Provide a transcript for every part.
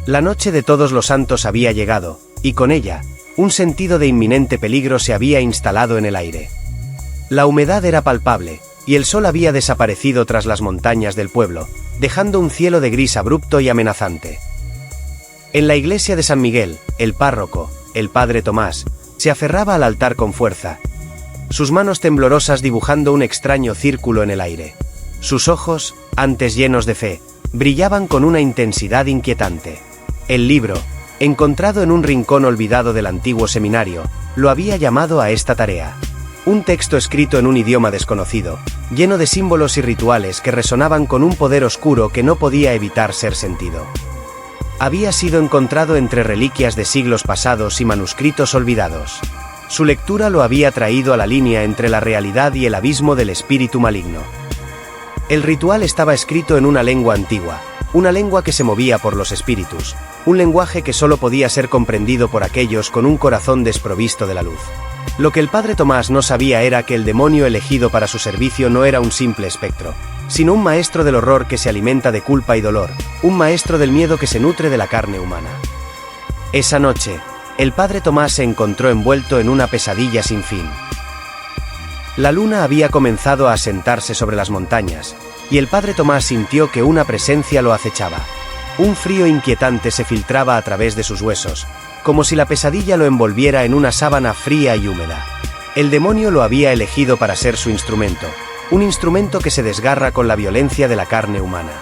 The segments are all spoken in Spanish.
La noche de Todos los Santos había llegado, y con ella, un sentido de inminente peligro se había instalado en el aire. La humedad era palpable, y el sol había desaparecido tras las montañas del pueblo, dejando un cielo de gris abrupto y amenazante. En la iglesia de San Miguel, el párroco, el padre Tomás, se aferraba al altar con fuerza, sus manos temblorosas dibujando un extraño círculo en el aire. Sus ojos, antes llenos de fe, brillaban con una intensidad inquietante. El libro, encontrado en un rincón olvidado del antiguo seminario, lo había llamado a esta tarea. Un texto escrito en un idioma desconocido, lleno de símbolos y rituales que resonaban con un poder oscuro que no podía evitar ser sentido. Había sido encontrado entre reliquias de siglos pasados y manuscritos olvidados. Su lectura lo había traído a la línea entre la realidad y el abismo del espíritu maligno. El ritual estaba escrito en una lengua antigua, una lengua que se movía por los espíritus, un lenguaje que solo podía ser comprendido por aquellos con un corazón desprovisto de la luz. Lo que el padre Tomás no sabía era que el demonio elegido para su servicio no era un simple espectro, sino un maestro del horror que se alimenta de culpa y dolor, un maestro del miedo que se nutre de la carne humana. Esa noche, el padre Tomás se encontró envuelto en una pesadilla sin fin. La luna había comenzado a asentarse sobre las montañas, y el padre Tomás sintió que una presencia lo acechaba. Un frío inquietante se filtraba a través de sus huesos, como si la pesadilla lo envolviera en una sábana fría y húmeda. El demonio lo había elegido para ser su instrumento, un instrumento que se desgarra con la violencia de la carne humana.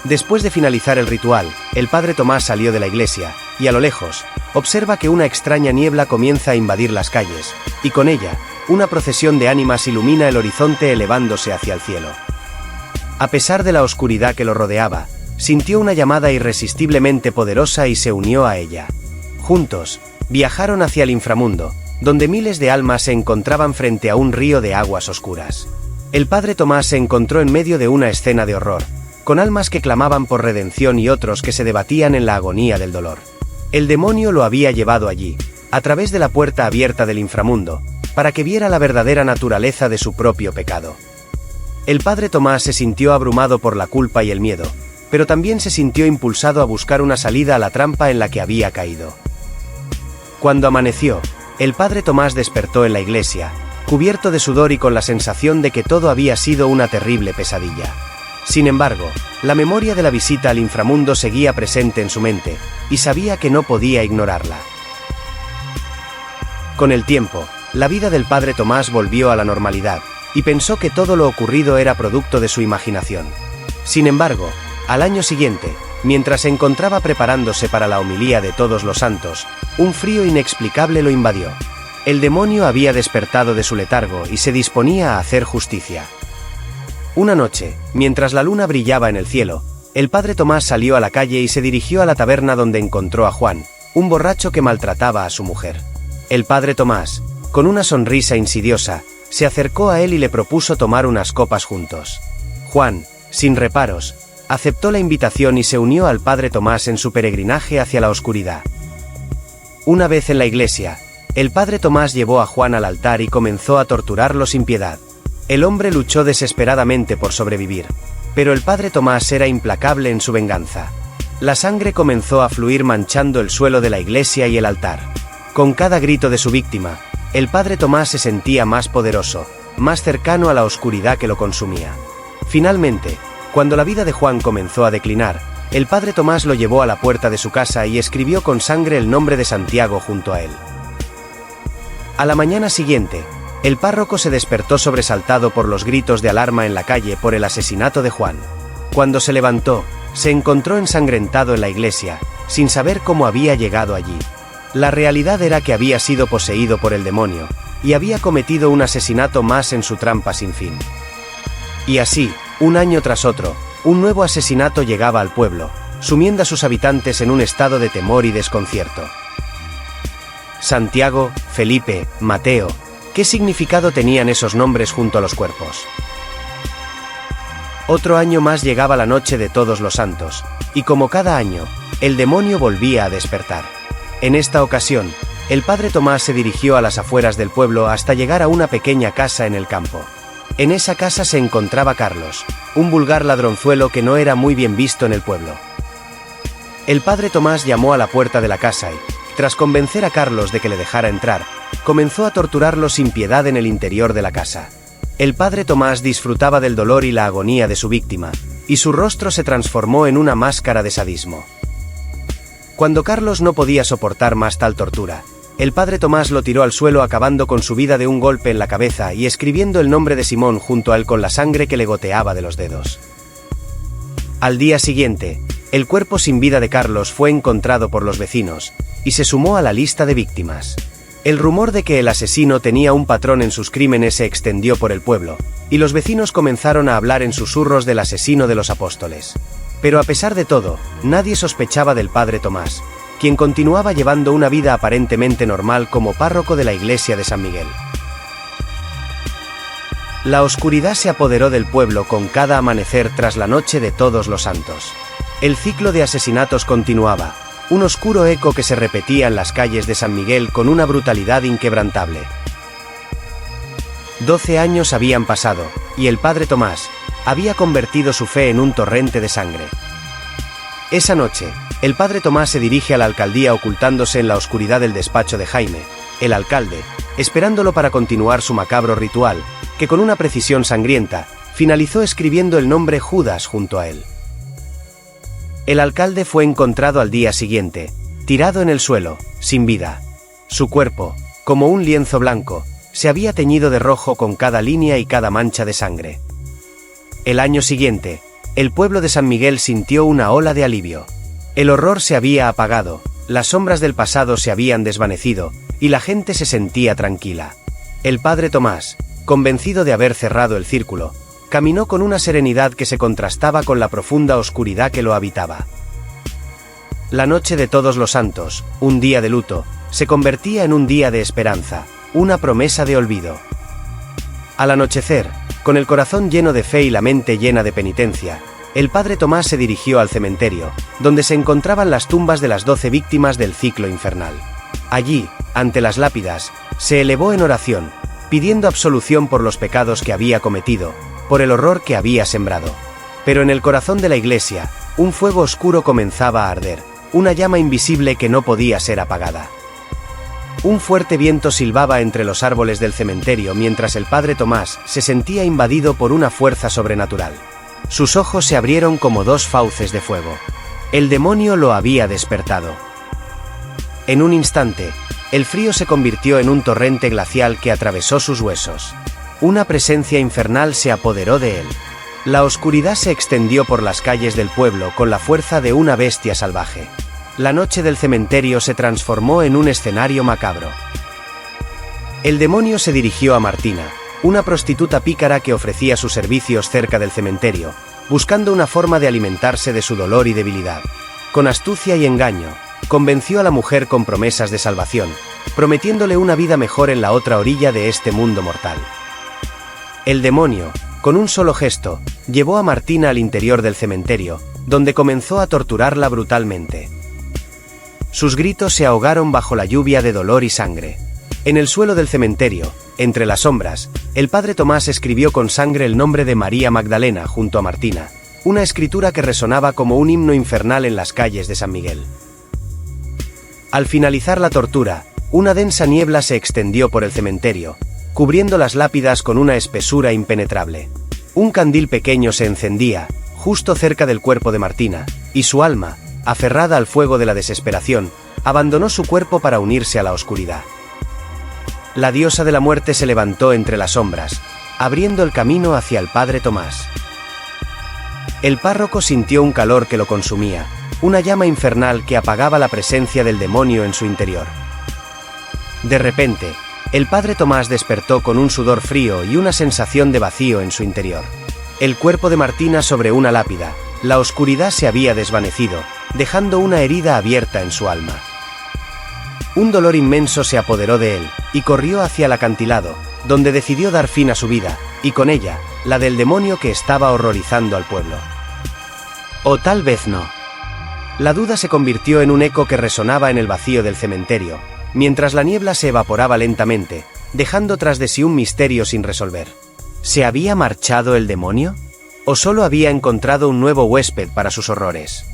Después de finalizar el ritual, el padre Tomás salió de la iglesia, y a lo lejos, observa que una extraña niebla comienza a invadir las calles, y con ella, una procesión de ánimas ilumina el horizonte elevándose hacia el cielo. A pesar de la oscuridad que lo rodeaba, sintió una llamada irresistiblemente poderosa y se unió a ella. Juntos, viajaron hacia el inframundo, donde miles de almas se encontraban frente a un río de aguas oscuras. El padre Tomás se encontró en medio de una escena de horror, con almas que clamaban por redención y otros que se debatían en la agonía del dolor. El demonio lo había llevado allí, a través de la puerta abierta del inframundo, para que viera la verdadera naturaleza de su propio pecado. El padre Tomás se sintió abrumado por la culpa y el miedo, pero también se sintió impulsado a buscar una salida a la trampa en la que había caído. Cuando amaneció, el padre Tomás despertó en la iglesia, cubierto de sudor y con la sensación de que todo había sido una terrible pesadilla. Sin embargo, la memoria de la visita al inframundo seguía presente en su mente, y sabía que no podía ignorarla. Con el tiempo, la vida del padre Tomás volvió a la normalidad, y pensó que todo lo ocurrido era producto de su imaginación. Sin embargo, al año siguiente, mientras se encontraba preparándose para la homilía de Todos los Santos, un frío inexplicable lo invadió. El demonio había despertado de su letargo y se disponía a hacer justicia. Una noche, mientras la luna brillaba en el cielo, el padre Tomás salió a la calle y se dirigió a la taberna donde encontró a Juan, un borracho que maltrataba a su mujer. El padre Tomás, con una sonrisa insidiosa, se acercó a él y le propuso tomar unas copas juntos. Juan, sin reparos, aceptó la invitación y se unió al padre Tomás en su peregrinaje hacia la oscuridad. Una vez en la iglesia, el padre Tomás llevó a Juan al altar y comenzó a torturarlo sin piedad. El hombre luchó desesperadamente por sobrevivir, pero el padre Tomás era implacable en su venganza. La sangre comenzó a fluir manchando el suelo de la iglesia y el altar. Con cada grito de su víctima, el padre Tomás se sentía más poderoso, más cercano a la oscuridad que lo consumía. Finalmente, cuando la vida de Juan comenzó a declinar, el padre Tomás lo llevó a la puerta de su casa y escribió con sangre el nombre de Santiago junto a él. A la mañana siguiente, el párroco se despertó sobresaltado por los gritos de alarma en la calle por el asesinato de Juan. Cuando se levantó, se encontró ensangrentado en la iglesia, sin saber cómo había llegado allí. La realidad era que había sido poseído por el demonio, y había cometido un asesinato más en su trampa sin fin. Y así, un año tras otro, un nuevo asesinato llegaba al pueblo, sumiendo a sus habitantes en un estado de temor y desconcierto. Santiago, Felipe, Mateo, ¿qué significado tenían esos nombres junto a los cuerpos? Otro año más llegaba la noche de Todos los Santos, y como cada año, el demonio volvía a despertar. En esta ocasión, el padre Tomás se dirigió a las afueras del pueblo hasta llegar a una pequeña casa en el campo. En esa casa se encontraba Carlos, un vulgar ladronzuelo que no era muy bien visto en el pueblo. El padre Tomás llamó a la puerta de la casa y, tras convencer a Carlos de que le dejara entrar, comenzó a torturarlo sin piedad en el interior de la casa. El padre Tomás disfrutaba del dolor y la agonía de su víctima, y su rostro se transformó en una máscara de sadismo. Cuando Carlos no podía soportar más tal tortura, el padre Tomás lo tiró al suelo acabando con su vida de un golpe en la cabeza y escribiendo el nombre de Simón junto a él con la sangre que le goteaba de los dedos. Al día siguiente, el cuerpo sin vida de Carlos fue encontrado por los vecinos, y se sumó a la lista de víctimas. El rumor de que el asesino tenía un patrón en sus crímenes se extendió por el pueblo, y los vecinos comenzaron a hablar en susurros del asesino de los apóstoles. Pero a pesar de todo, nadie sospechaba del padre Tomás, quien continuaba llevando una vida aparentemente normal como párroco de la iglesia de San Miguel. La oscuridad se apoderó del pueblo con cada amanecer tras la noche de Todos los Santos. El ciclo de asesinatos continuaba, un oscuro eco que se repetía en las calles de San Miguel con una brutalidad inquebrantable. 12 años habían pasado, y el padre Tomás había convertido su fe en un torrente de sangre. Esa noche, el padre Tomás se dirige a la alcaldía ocultándose en la oscuridad del despacho de Jaime, el alcalde, esperándolo para continuar su macabro ritual, que con una precisión sangrienta, finalizó escribiendo el nombre Judas junto a él. El alcalde fue encontrado al día siguiente, tirado en el suelo, sin vida. Su cuerpo, como un lienzo blanco, se había teñido de rojo con cada línea y cada mancha de sangre. El año siguiente, el pueblo de San Miguel sintió una ola de alivio. El horror se había apagado, las sombras del pasado se habían desvanecido, y la gente se sentía tranquila. El padre Tomás, convencido de haber cerrado el círculo, caminó con una serenidad que se contrastaba con la profunda oscuridad que lo habitaba. La noche de Todos los Santos, un día de luto, se convertía en un día de esperanza, una promesa de olvido. Al anochecer, con el corazón lleno de fe y la mente llena de penitencia, el padre Tomás se dirigió al cementerio, donde se encontraban las tumbas de las 12 víctimas del ciclo infernal. Allí, ante las lápidas, se elevó en oración, pidiendo absolución por los pecados que había cometido, por el horror que había sembrado. Pero en el corazón de la iglesia, un fuego oscuro comenzaba a arder, una llama invisible que no podía ser apagada. Un fuerte viento silbaba entre los árboles del cementerio mientras el padre Tomás se sentía invadido por una fuerza sobrenatural. Sus ojos se abrieron como dos fauces de fuego. El demonio lo había despertado. En un instante, el frío se convirtió en un torrente glacial que atravesó sus huesos. Una presencia infernal se apoderó de él. La oscuridad se extendió por las calles del pueblo con la fuerza de una bestia salvaje. La noche del cementerio se transformó en un escenario macabro. El demonio se dirigió a Martina, una prostituta pícara que ofrecía sus servicios cerca del cementerio, buscando una forma de alimentarse de su dolor y debilidad. Con astucia y engaño, convenció a la mujer con promesas de salvación, prometiéndole una vida mejor en la otra orilla de este mundo mortal. El demonio, con un solo gesto, llevó a Martina al interior del cementerio, donde comenzó a torturarla brutalmente. Sus gritos se ahogaron bajo la lluvia de dolor y sangre. En el suelo del cementerio, entre las sombras, el padre Tomás escribió con sangre el nombre de María Magdalena junto a Martina, una escritura que resonaba como un himno infernal en las calles de San Miguel. Al finalizar la tortura, una densa niebla se extendió por el cementerio, cubriendo las lápidas con una espesura impenetrable. Un candil pequeño se encendía, justo cerca del cuerpo de Martina, y su alma, aferrada al fuego de la desesperación, abandonó su cuerpo para unirse a la oscuridad. La diosa de la muerte se levantó entre las sombras, abriendo el camino hacia el padre Tomás. El párroco sintió un calor que lo consumía, una llama infernal que apagaba la presencia del demonio en su interior. De repente, el padre Tomás despertó con un sudor frío y una sensación de vacío en su interior. El cuerpo de Martina sobre una lápida, la oscuridad se había desvanecido, dejando una herida abierta en su alma. Un dolor inmenso se apoderó de él, y corrió hacia el acantilado, donde decidió dar fin a su vida, y con ella, la del demonio que estaba horrorizando al pueblo. O tal vez no. La duda se convirtió en un eco que resonaba en el vacío del cementerio, mientras la niebla se evaporaba lentamente, dejando tras de sí un misterio sin resolver. ¿Se había marchado el demonio? ¿O solo había encontrado un nuevo huésped para sus horrores?